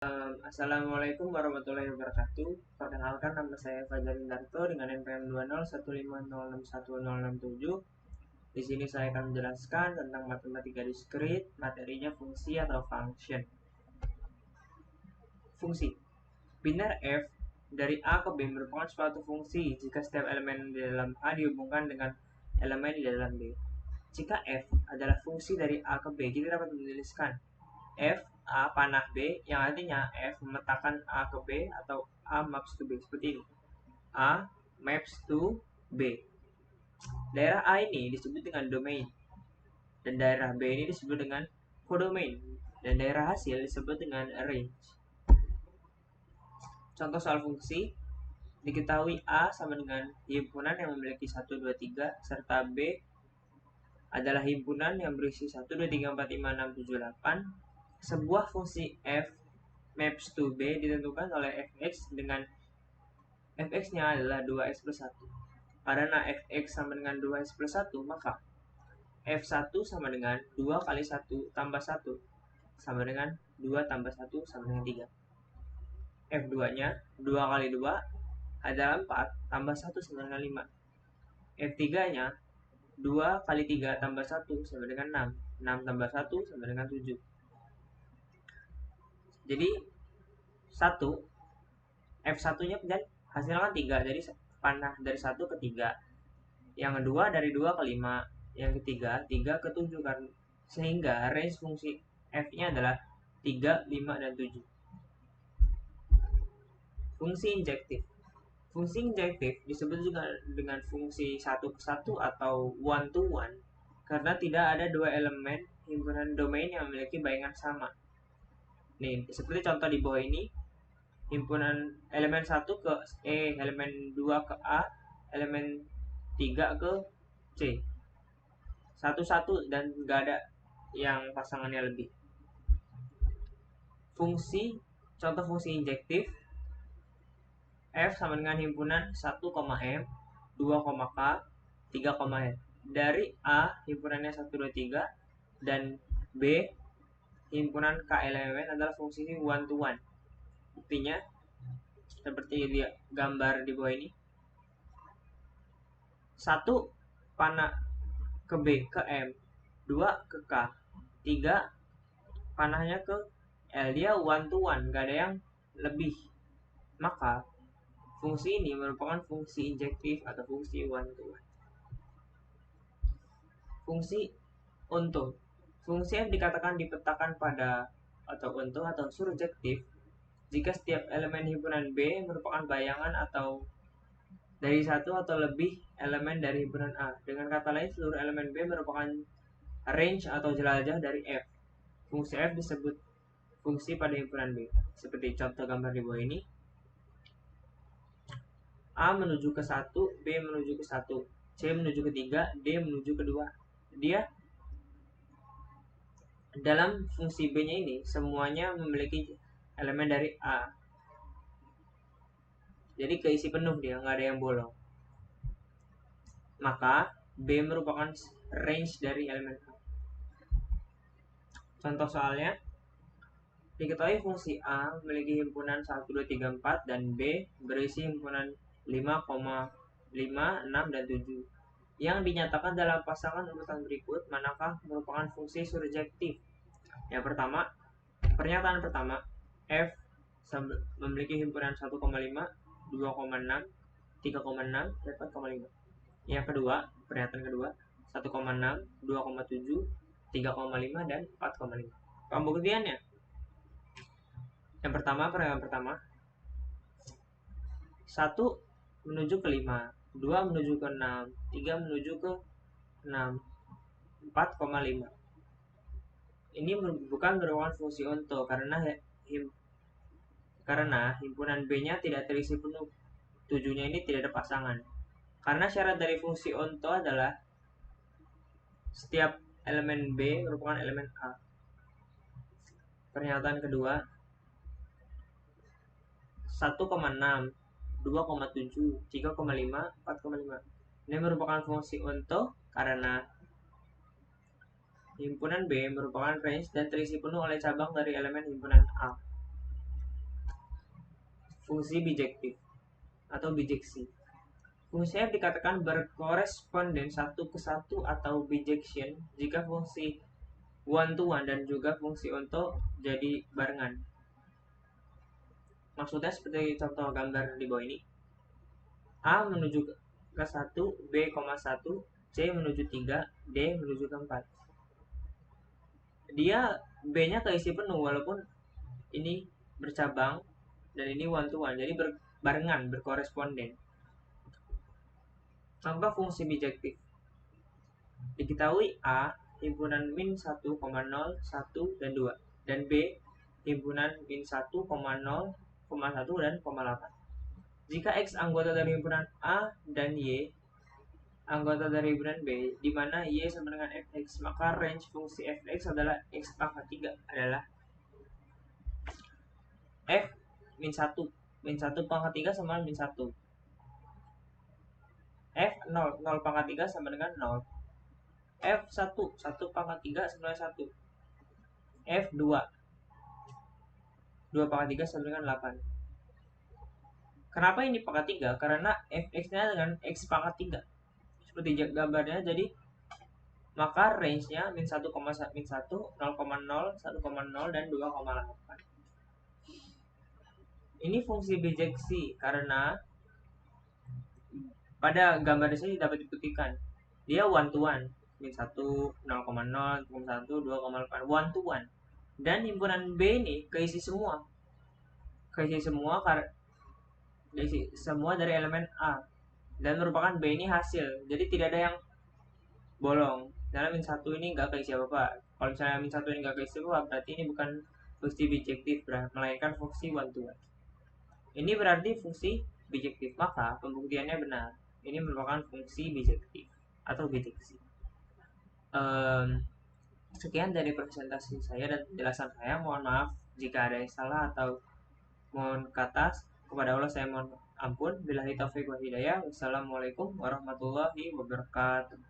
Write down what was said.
Assalamualaikum warahmatullahi wabarakatuh. Perkenalkan, nama saya Fajar Indarto dengan NPM 20150616067. Di sini saya akan menjelaskan tentang matematika diskrit, materinya fungsi atau function. Fungsi. Biner f dari A ke B merupakan suatu fungsi jika setiap elemen di dalam A dihubungkan dengan elemen di dalam B. Jika f adalah fungsi dari A ke B, kita dapat menuliskan F A panah B, yang artinya F memetakan A ke B atau A maps to B, seperti ini. A maps to B. Daerah A ini disebut dengan domain, dan daerah B ini disebut dengan codomain, dan daerah hasil disebut dengan range. Contoh soal fungsi. Diketahui A sama dengan himpunan yang memiliki 1, 2, 3, serta B adalah himpunan yang berisi 1, 2, 3, 4, 5, 6, 7, 8. Sebuah fungsi f maps to B ditentukan oleh fx dengan fx-nya adalah 2x plus 1. Karena fx sama dengan 2x plus 1, maka f1 sama dengan 2 kali 1 tambah 1 sama dengan 2 tambah 1 sama dengan 3. F2-nya 2 kali 2 adalah 4 tambah 1 sama dengan 5. F3-nya 2 kali 3 tambah 1 sama dengan 6. 6 tambah 1 sama dengan 7. Jadi 1 F1-nya dan hasilnya kan 3, jadi panah dari 1 ke 3. Yang kedua dari 2 ke 5. Yang ketiga 3 ke 7 kan. Sehingga range fungsi F-nya adalah 3, 5, dan 7. Fungsi injektif. Fungsi injektif disebut juga dengan fungsi 1 ke 1 atau one to one karena tidak ada dua elemen himpunan domain yang memiliki bayangan sama. Nih, seperti contoh di bawah ini. Himpunan elemen 1 ke E, elemen 2 ke A, elemen 3 ke C. Satu-satu dan nggak ada yang pasangannya lebih. Fungsi, contoh fungsi injektif. F sama dengan himpunan 1, M, 2, K, 3, L. Dari A, himpunannya 1, 2, 3, dan B, himpunan K elemen adalah fungsi one to one. Buktinya seperti dia gambar di bawah ini. 1 panah ke B ke M, 2 ke K, 3 panahnya ke L. Dia one to one, gak ada yang lebih. Maka fungsi ini merupakan fungsi injektif atau fungsi one to one. Fungsi onto. Fungsi yang dikatakan dipetakan pada atau onto atau surjektif jika setiap elemen himpunan B merupakan bayangan atau dari satu atau lebih elemen dari himpunan A. Dengan kata lain, seluruh elemen B merupakan range atau jelajah dari F. Fungsi F disebut fungsi pada himpunan B. Seperti contoh gambar di bawah ini. A menuju ke 1, B menuju ke 1, C menuju ke 3, D menuju ke 2. Dia dalam fungsi B-nya ini semuanya memiliki elemen dari A. Jadi keisi penuh dia, nggak ada yang bolong. Maka B merupakan range dari elemen A. Contoh soalnya, diketahui fungsi A memiliki himpunan 1, 2, 3, 4 dan B berisi himpunan 5, 5, 6, dan 7 yang dinyatakan dalam pasangan urutan berikut manakah merupakan fungsi surjektif. Yang pertama, pernyataan pertama, F memiliki himpunan 1,5, 2,6, 3,6, dan 4,5. Yang kedua, pernyataan kedua, 1,6, 2,7, 3,5, dan 4,5. Pembuktiannya, yang pertama, pernyataan pertama, 1 menuju ke 5, 2 menuju ke 6, 3 menuju ke 6, 4,5. Ini bukan merupakan fungsi onto karena himpunan B-nya tidak terisi penuh. 7-nya ini tidak ada pasangan. Karena syarat dari fungsi onto adalah setiap elemen B merupakan elemen A. Pernyataan kedua, 1,6, 2,7, 3,5, 4,5. Ini merupakan fungsi onto karena himpunan B merupakan range dan terisi penuh oleh cabang dari elemen himpunan A. fungsi bijektif atau bijeksi. Fungsi F dikatakan berkoresponden satu ke satu atau bijection jika fungsi one to one dan juga fungsi onto jadi barengan. Maksudnya seperti contoh gambar di bawah ini. A menuju ke 1, B, 1, C menuju 3, D menuju ke 4. Dia B-nya keisi penuh walaupun ini bercabang dan ini one to one, jadi barengan, berkoresponden. Contoh fungsi bijektif. Diketahui A himpunan min 1,0, 1, dan 2, dan B himpunan min 1,0, 1, dan 0,8. Jika X anggota dari himpunan A dan Y anggota dari himpunan B, di mana Y sama dengan Fx, maka range fungsi Fx adalah X pangkat 3 adalah F min 1. Min 1 pangkat 3 sama min 1. F 0, 0 pangkat 3 sama dengan 0. F 1, 1 pangkat 3 sama dengan 1. F 2, 2 pangkat 3 sama dengan 8. Kenapa ini pangkat 3? Karena Fx-nya dengan X pangkat 3. Seperti gambarnya, jadi maka range-nya min 1, min 1, 0,0, 1,0, dan 2,8. Ini fungsi bijeksi karena pada gambar ini dapat dibuktikan dia one to one, min 1, 0,0, 1, 2,8, one to one. Dan himpunan B ini keisi semua dari elemen A, dan merupakan B ini hasil, jadi tidak ada yang bolong. Karena min 1 ini nggak keisi apa-apa. Kalau misalnya min 1 ini nggak keisi apa-apa, berarti ini bukan fungsi bijektif, melainkan fungsi one to one. Ini berarti fungsi bijektif, maka pembuktiannya benar. Ini merupakan fungsi bijektif atau bijeksi. Sekian dari presentasi saya dan penjelasan saya. Mohon maaf jika ada yang salah atau mohon kata. Kepada Allah saya mohon ampun. Billahi taufiq wa hidayah. Wassalamualaikum warahmatullahi wabarakatuh.